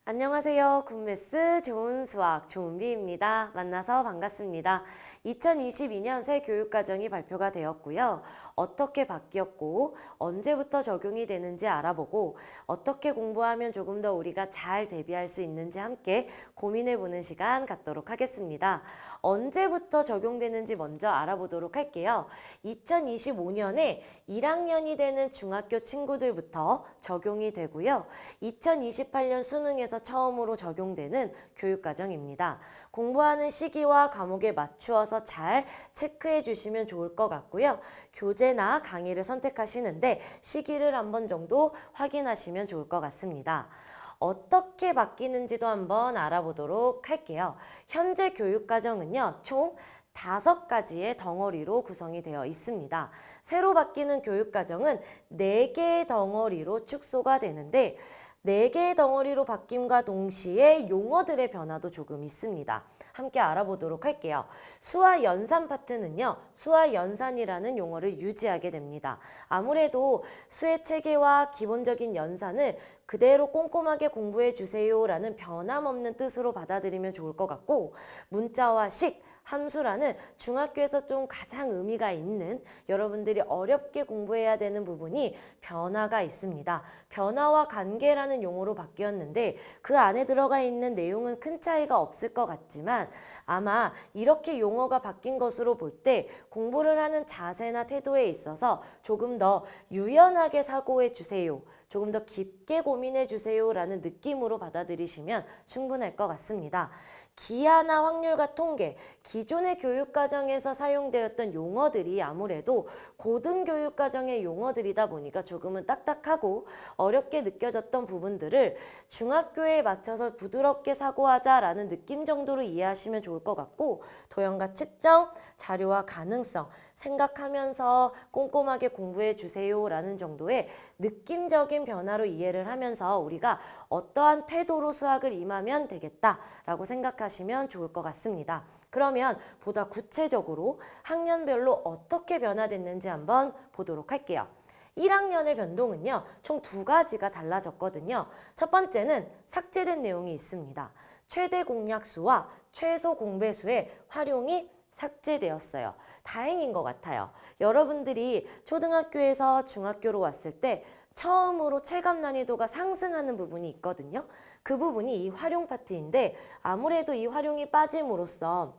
안녕하세요. 굿매스 좋은 수학 조은비입니다. 만나서 반갑습니다. 2022년 새 교육과정이 발표가 되었고요. 어떻게 바뀌었고 언제부터 적용이 되는지 알아보고 어떻게 공부하면 조금 더 우리가 잘 대비할 수 있는지 함께 고민해보는 시간 갖도록 하겠습니다. 언제부터 적용되는지 먼저 알아보도록 할게요. 2025년에 1학년이 되는 중학교 친구들부터 적용이 되고요. 2028년 수능에서 처음으로 적용되는 교육과정입니다. 공부하는 시기와 과목에 맞추어서 잘 체크해 주시면 좋을 것 같고요. 교재나 강의를 선택하시는데 시기를 한 번 정도 확인하시면 좋을 것 같습니다. 어떻게 바뀌는지도 한번 알아보도록 할게요. 현재 교육과정은요, 총 5가지의 덩어리로 구성이 되어 있습니다. 새로 바뀌는 교육과정은 4개의 덩어리로 축소가 되는데 4개의 덩어리로 바뀜과 동시에 용어들의 변화도 조금 있습니다. 함께 알아보도록 할게요. 수와 연산 파트는요, 수와 연산이라는 용어를 유지하게 됩니다. 아무래도 수의 체계와 기본적인 연산을 그대로 꼼꼼하게 공부해 주세요라는 변함없는 뜻으로 받아들이면 좋을 것 같고, 문자와 식, 함수라는 중학교에서 좀 가장 의미가 있는 여러분들이 어렵게 공부해야 되는 부분이 변화가 있습니다. 변화와 관계라는 용어로 바뀌었는데 그 안에 들어가 있는 내용은 큰 차이가 없을 것 같지만 아마 이렇게 용어가 바뀐 것으로 볼 때 공부를 하는 자세나 태도에 있어서 조금 더 유연하게 사고해 주세요. 조금 더 깊게 고민해 주세요라는 느낌으로 받아들이시면 충분할 것 같습니다. 기하나 확률과 통계, 기존의 교육과정에서 사용되었던 용어들이 아무래도 고등교육과정의 용어들이다 보니까 조금은 딱딱하고 어렵게 느껴졌던 부분들을 중학교에 맞춰서 부드럽게 사고하자라는 느낌 정도로 이해하시면 좋을 것 같고, 도형과 측정, 자료와 가능성, 생각하면서 꼼꼼하게 공부해 주세요라는 정도의 느낌적인 변화로 이해를 하면서 우리가 어떠한 태도로 수학을 임하면 되겠다라고 생각하시면 좋을 것 같습니다. 그러면 보다 구체적으로 학년별로 어떻게 변화됐는지 한번 보도록 할게요. 1학년의 변동은요, 총 2가지가 달라졌거든요. 첫 번째는 삭제된 내용이 있습니다. 최대 공약수와 최소 공배수의 활용이 삭제되었어요. 다행인 것 같아요. 여러분들이 초등학교에서 중학교로 왔을 때 처음으로 체감 난이도가 상승하는 부분이 있거든요. 그 부분이 이 활용 파트인데 아무래도 이 활용이 빠짐으로써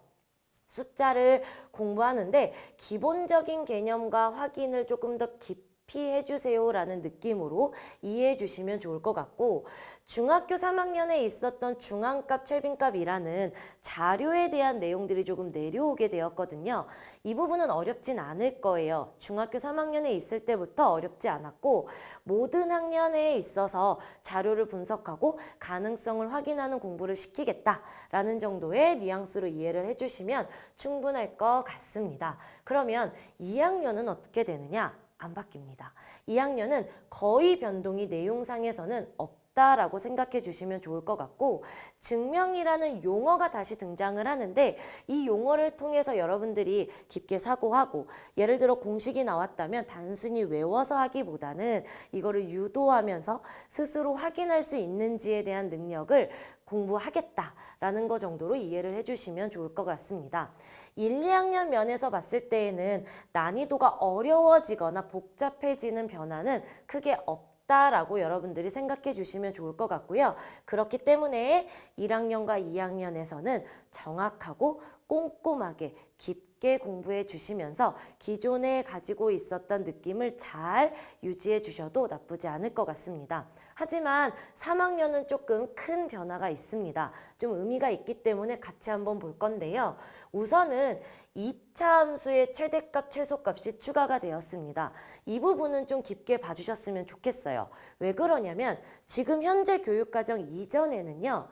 숫자를 공부하는데 기본적인 개념과 확인을 조금 더 깊이 해주세요라는 느낌으로 이해해 주시면 좋을 것 같고, 중학교 3학년에 있었던 중앙값, 최빈값이라는 자료에 대한 내용들이 조금 내려오게 되었거든요. 이 부분은 어렵진 않을 거예요. 중학교 3학년에 있을 때부터 어렵지 않았고 모든 학년에 있어서 자료를 분석하고 가능성을 확인하는 공부를 시키겠다라는 정도의 뉘앙스로 이해를 해주시면 충분할 것 같습니다. 그러면 2학년은 어떻게 되느냐? 안 바뀝니다. 2학년은 거의 변동이 내용상에서는 없다라고 생각해 주시면 좋을 것 같고, 증명이라는 용어가 다시 등장을 하는데 이 용어를 통해서 여러분들이 깊게 사고하고, 예를 들어 공식이 나왔다면 단순히 외워서 하기보다는 이거를 유도하면서 스스로 확인할 수 있는지에 대한 능력을 공부하겠다라는 거 정도로 이해를 해주시면 좋을 것 같습니다. 1, 2학년 면에서 봤을 때에는 난이도가 어려워지거나 복잡해지는 변화는 크게 없다라고 여러분들이 생각해 주시면 좋을 것 같고요. 그렇기 때문에 1학년과 2학년에서는 정확하고 꼼꼼하게 깊게 공부해 주시면서 기존에 가지고 있었던 느낌을 잘 유지해 주셔도 나쁘지 않을 것 같습니다. 하지만 3학년은 조금 큰 변화가 있습니다. 좀 의미가 있기 때문에 같이 한번 볼 건데요. 우선은 2차 함수의 최대값, 최소값이 추가가 되었습니다. 이 부분은 좀 깊게 봐주셨으면 좋겠어요. 왜 그러냐면 지금 현재 교육과정 이전에는요,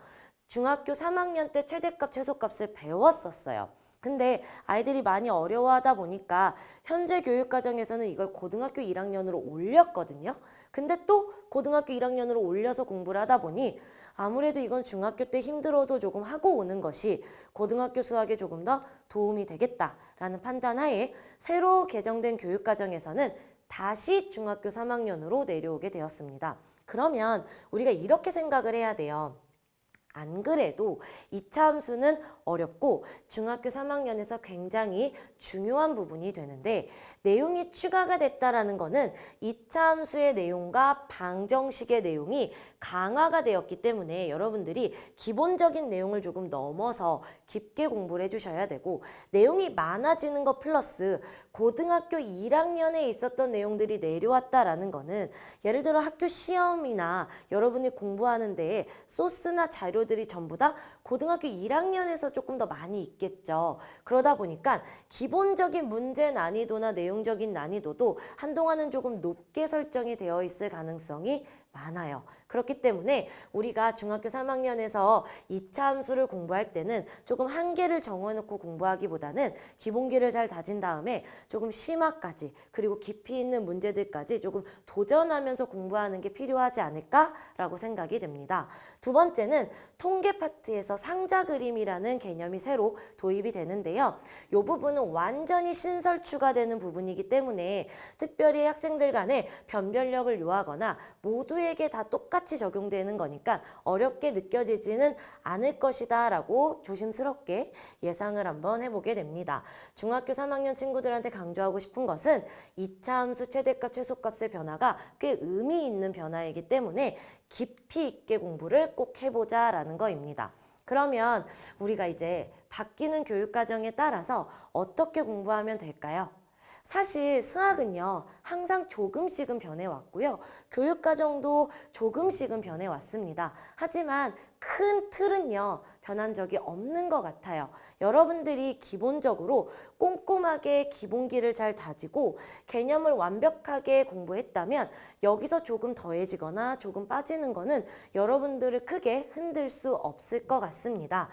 중학교 3학년 때 최대값, 최소값을 배웠었어요. 근데 아이들이 많이 어려워하다 보니까 현재 교육과정에서는 이걸 고등학교 1학년으로 올렸거든요. 근데 또 고등학교 1학년으로 올려서 공부를 하다 보니 아무래도 이건 중학교 때 힘들어도 조금 하고 오는 것이 고등학교 수학에 조금 더 도움이 되겠다라는 판단하에 새로 개정된 교육과정에서는 다시 중학교 3학년으로 내려오게 되었습니다. 그러면 우리가 이렇게 생각을 해야 돼요. 안 그래도 2차 함수는 어렵고 중학교 3학년에서 굉장히 중요한 부분이 되는데 내용이 추가가 됐다라는 거는 2차 함수의 내용과 방정식의 내용이 강화가 되었기 때문에 여러분들이 기본적인 내용을 조금 넘어서 깊게 공부를 해주셔야 되고 내용이 많아지는 것 플러스 고등학교 1학년에 있었던 내용들이 내려왔다라는 거는 예를 들어 학교 시험이나 여러분이 공부하는 데에 소스나 자료들이 전부 다 고등학교 1학년에서 조금 더 많이 있겠죠. 그러다 보니까 기본적인 문제 난이도나 내용적인 난이도도 한동안은 조금 높게 설정이 되어 있을 가능성이 많아요. 그렇기 때문에 우리가 중학교 3학년에서 2차 함수를 공부할 때는 조금 한계를 정해놓고 공부하기보다는 기본기를 잘 다진 다음에 조금 심화까지 그리고 깊이 있는 문제들까지 조금 도전하면서 공부하는 게 필요하지 않을까라고 생각이 됩니다. 두 번째는 통계 파트에서 상자 그림이라는 개념이 새로 도입이 되는데요. 이 부분은 완전히 신설 추가되는 부분이기 때문에 특별히 학생들 간에 변별력을 요하거나 모두에게 다 똑같이 적용되는 거니까 어렵게 느껴지지는 않을 것이다 라고 조심스럽게 예상을 한번 해보게 됩니다. 중학교 3학년 친구들한테 강조하고 싶은 것은 2차 함수 최대값 최소값의 변화가 꽤 의미 있는 변화이기 때문에 깊이 있게 공부를 꼭 해보자 라는 거입니다. 그러면 우리가 이제 바뀌는 교육과정에 따라서 어떻게 공부하면 될까요? 사실 수학은요, 항상 조금씩은 변해왔고요. 교육과정도 조금씩은 변해왔습니다. 하지만 큰 틀은요, 변한 적이 없는 것 같아요. 여러분들이 기본적으로 꼼꼼하게 기본기를 잘 다지고 개념을 완벽하게 공부했다면 여기서 조금 더해지거나 조금 빠지는 거는 여러분들을 크게 흔들 수 없을 것 같습니다.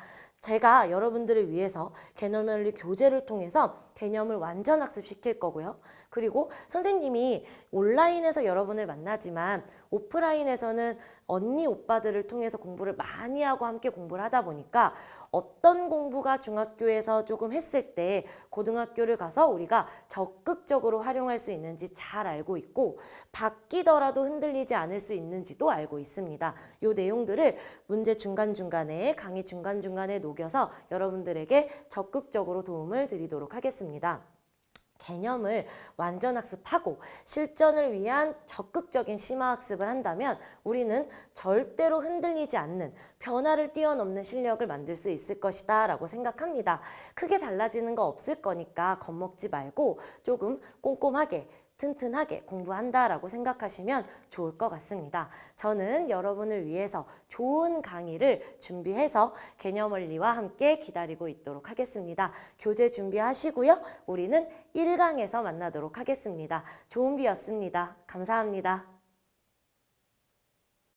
제가 여러분들을 위해서 개념원리 교재를 통해서 개념을 완전 학습시킬 거고요. 그리고 선생님이 온라인에서 여러분을 만나지만 오프라인에서는 언니 오빠들을 통해서 공부를 많이 하고 함께 공부를 하다 보니까 어떤 공부가 중학교에서 조금 했을 때 고등학교를 가서 우리가 적극적으로 활용할 수 있는지 잘 알고 있고 바뀌더라도 흔들리지 않을 수 있는지도 알고 있습니다. 이 내용들을 문제 중간중간에 강의 중간중간에 녹여서 여러분들에게 적극적으로 도움을 드리도록 하겠습니다. 개념을 완전 학습하고 실전을 위한 적극적인 심화 학습을 한다면 우리는 절대로 흔들리지 않는 변화를 뛰어넘는 실력을 만들 수 있을 것이다 라고 생각합니다. 크게 달라지는 거 없을 거니까 겁먹지 말고 조금 꼼꼼하게 튼튼하게 공부한다라고 생각하시면 좋을 것 같습니다. 저는 여러분을 위해서 좋은 강의를 준비해서 개념원리와 함께 기다리고 있도록 하겠습니다. 교재 준비하시고요. 우리는 1강에서 만나도록 하겠습니다. 좋은 비였습니다. 감사합니다.